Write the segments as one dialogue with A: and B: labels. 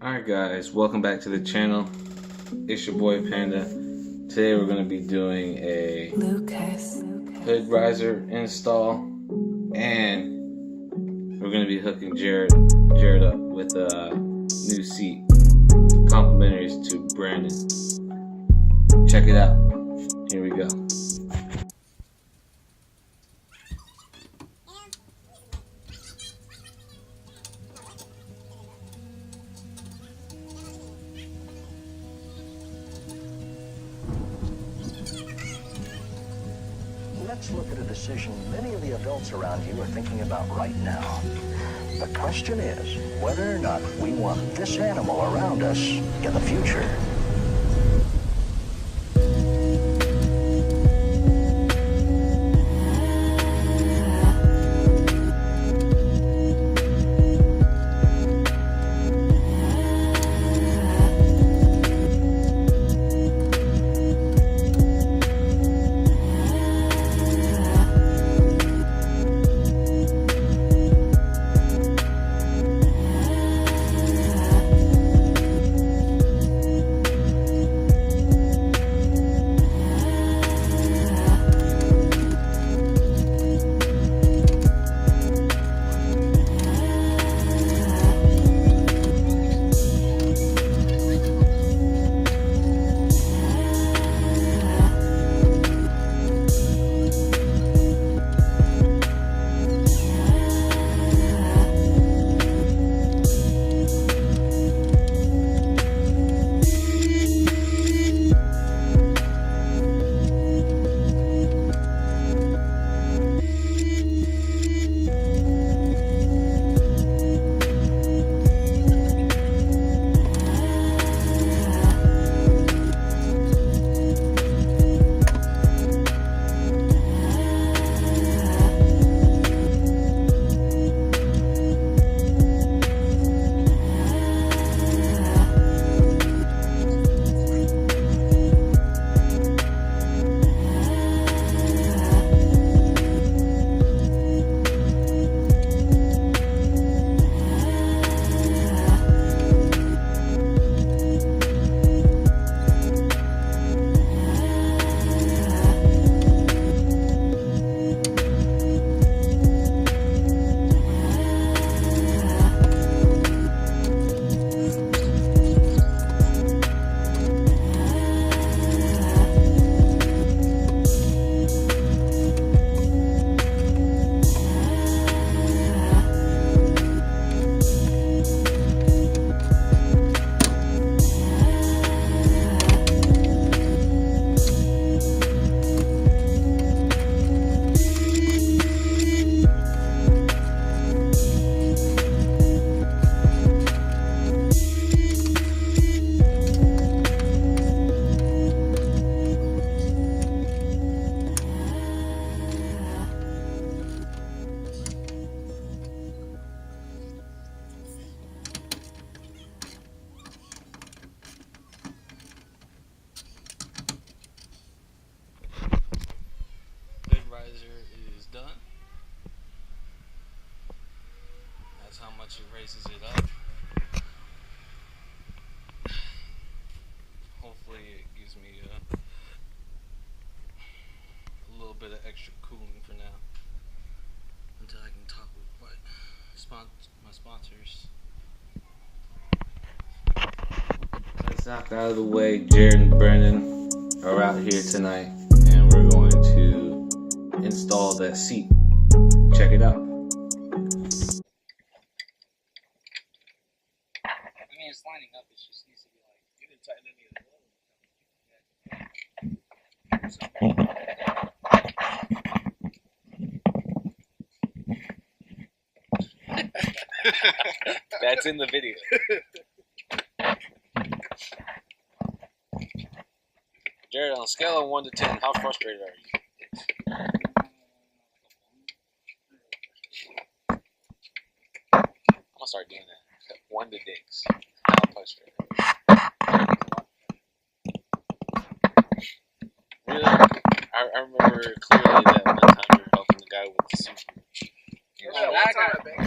A: Alright guys, welcome back to the channel. It's your boy Panda. Today we're going to be doing a hood riser install, and we're going to be hooking Jarrod up with a new seat, complimentary to Brandon. Check it out. Here we go.
B: Let's look at a decision many of the adults around you are thinking about right now. The question is whether or not we want this animal around us in the future.
A: Is done. That's how much it raises it up. Hopefully it gives me a little bit of extra cooling for now until I can talk with my sponsors. Let's knock out of the way. Jarrod and Brandon are out here tonight, and we're going to install that seat. Check it out.
C: I mean, it's lining up. It just needs to be like. You didn't tighten any of the That's in the video. Jarrod, on a scale of 1 to 10, how frustrated are you? I'm gonna start doing that. 1 to dicks. How frustrated. Really? I remember clearly that one time you were helping the guy with the sushi.
D: That one time at Bank.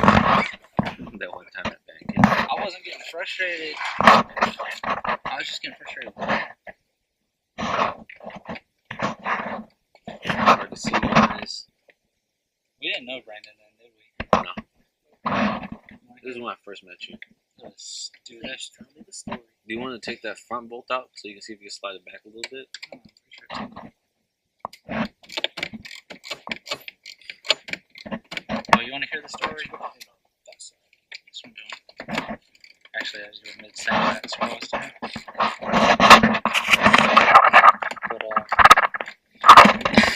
A: That one time at Bank.
C: I wasn't getting fresh
D: frustrated. I was just getting frustrated with that.
C: Hard to see guys.
D: We didn't know Brandon then, did we?
C: No. This is when I first met you.
D: Dude, that's tell me the story.
C: Do you want to take that front bolt out so you can see if you can slide it back a little bit?
D: Oh, I'm pretty sure oh, you want to hear the story? That's what I'm doing. Actually, I was doing mid-saying that. That's what I was doing.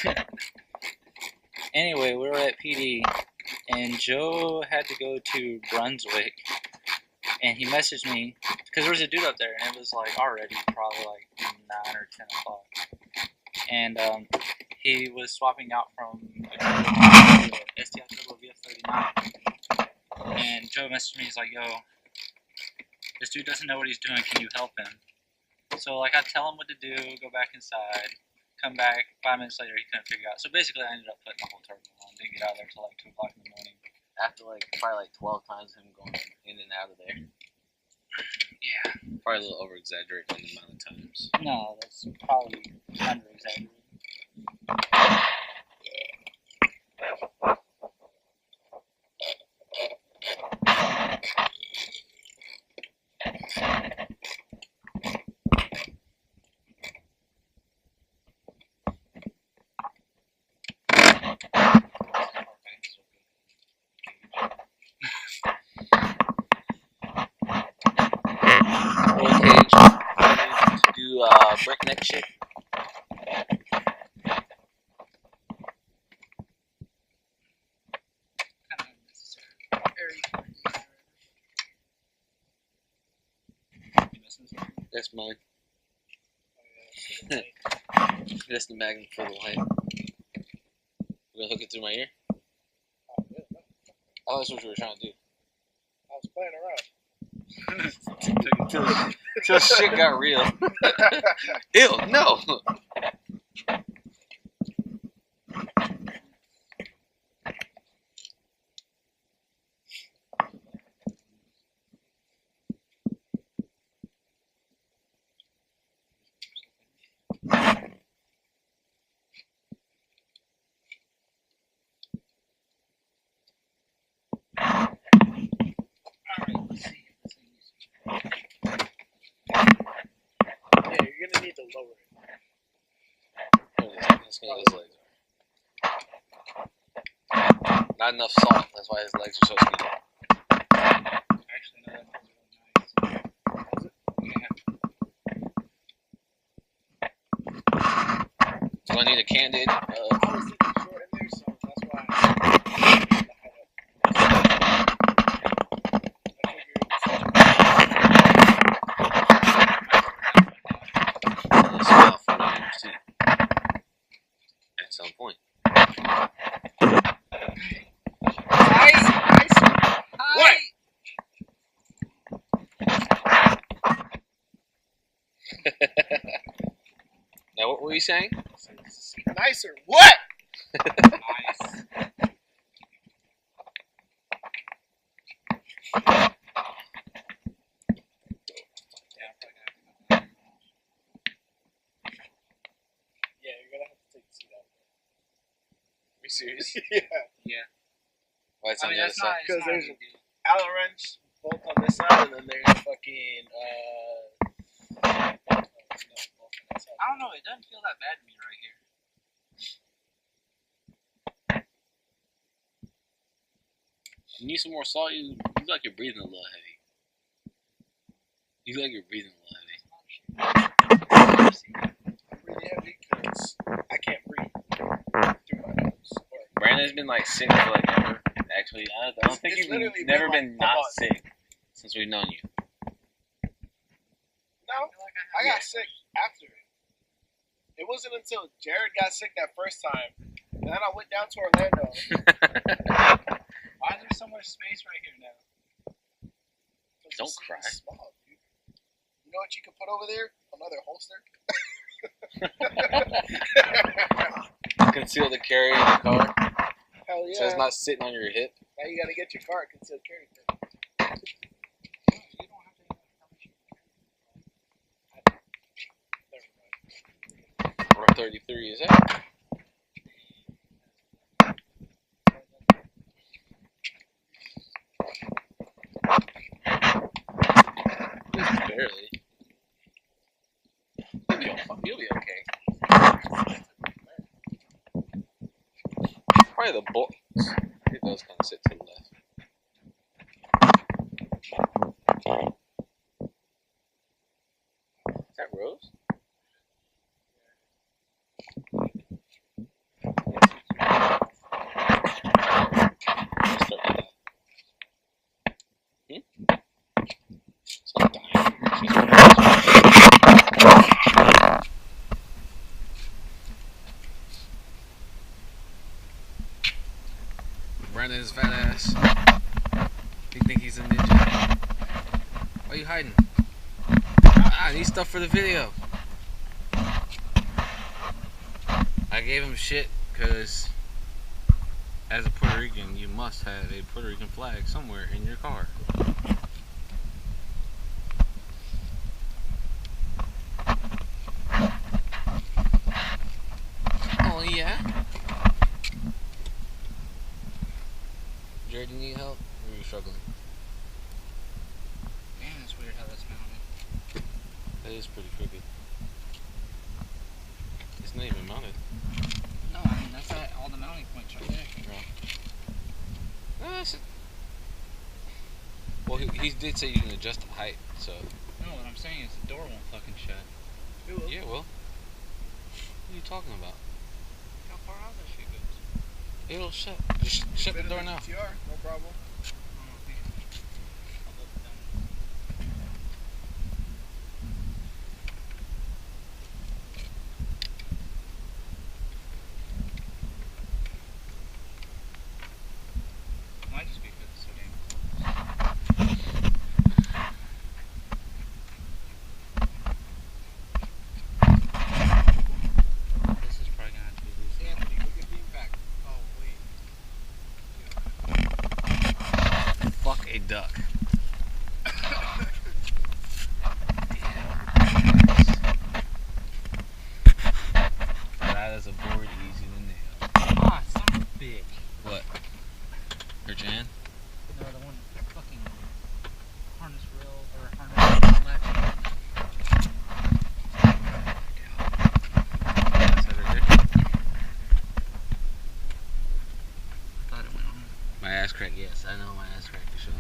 D: But, anyway, we were at PD, and Joe had to go to Brunswick, and he messaged me, because there was a dude up there, and it was like already probably like 9 or 10 o'clock. And he was swapping out from a STI Turbo VF39. And Joe messaged me, he's like, yo, this dude doesn't know what he's doing, can you help him? So like I tell him what to do, go back inside, come back, 5 minutes later he couldn't figure out. So basically I ended up putting the whole turbo on, didn't get out of there until like 2 o'clock in the morning.
C: After like probably like 12 times him going in and out of there.
D: Yeah.
C: Probably a little over exaggerating the amount of times.
D: No, that's probably under exaggerated.
C: Roll cage. To do breakneck shit. That's mine. That's the magnum for the light. We're gonna hook it through my ear? Oh, that's what you were trying to do.
E: I was playing around.
C: Till shit got real. Ew, no!
E: Yeah, you're gonna need to lower it.
C: That's gonna his legs are. Not enough salt, that's why his legs are so skinny.
D: Actually, no, that's really nice.
C: Do I need a Candid?
E: I was thinking short in there, so that's why I
C: Smile for me too. At some point.
E: What?
C: Now, what were you saying?
E: nicer. What?
D: Nice.
E: Yeah, you're gonna have to take the seat out.
C: Are you serious?
E: Yeah.
C: Why it's
D: I
C: on
D: mean,
C: the other
D: that's
C: side?
D: not, it's
E: Because
D: not
E: there's
D: a big deal.
E: Allen wrench bolt on this side, and then there's fucking
D: I don't know, it doesn't feel that bad to me right here.
C: You need some more salt? You look like you're breathing a little heavy. You look like you're breathing a little heavy.
E: I'm really heavy because I can't breathe through my nose.
C: Brandon's been like sick for like ever. Actually, I don't think
E: It's
C: you've
E: literally
C: never
E: been,
C: been
E: like, a
C: not
E: month.
C: sick since we've known you.
E: No, I got sick after it. It wasn't until Jarrod got sick that first time, and then I went down to Orlando.
D: Why is there so much space right here now?
C: Don't
E: It's
C: cry.
E: small, dude. You know what you can put over there? Another holster.
C: Conceal the carry in the car,
E: Hell yeah.
C: so it's not sitting on your hip.
E: Now you gotta get your car concealed carry.
D: You don't have to do that.
C: 33 is that? Just barely. You'll be okay. Probably the bolt. It does kind of sit to the left. Is that Rose? Brandon's fat ass. You think he's a ninja? Why are you hiding? I need stuff for the video. I gave him shit because as a Puerto Rican, you must have a Puerto Rican flag somewhere in your car. Oh yeah? Jared, you need help? Or are you struggling?
D: Man, it's weird how that's mounted.
C: That is pretty crooked. It's not even mounted.
D: No, I mean, that's at all the mounting points right there.
C: No, well, he did say you can adjust the height, so.
D: No, what I'm saying is the door won't fucking shut.
E: It will.
C: Yeah, well. What are you talking about?
D: How far out that shit goes?
C: It'll shut. Just shut the door now.
E: GTR, no problem.
D: Might just be because it's so damn close. This is probably gonna have to be loose.
E: Anthony, look at feedback. Oh, wait.
C: Fuck a duck. That is a board easy to nail.
D: Ah, son of a bitch.
C: What? Her Jan?
D: No, the one fucking harness rail or harness latch.
C: That's that right there?
D: Thought it went on.
C: My ass crack, yes. I know my ass crack for sure.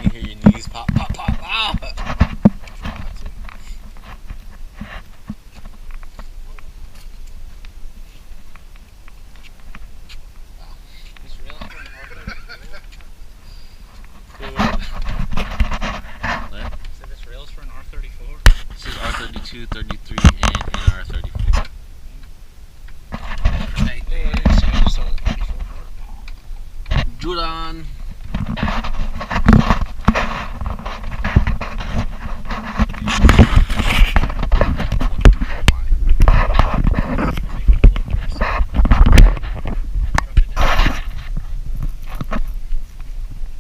C: You hear your knees pop, pop, pop, pop.
D: This rail's for an R34.
C: What?
D: So this rail's for an R34.
C: This is R32, 33, and R34.
D: Hey, I didn't see. I just saw the 34 part.
C: Judan.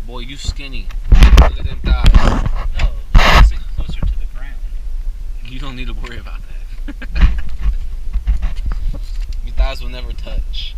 C: Boy, you skinny. Look at them thighs.
D: No, let's sit closer to the ground.
C: You don't need to worry about that. Your thighs will never touch.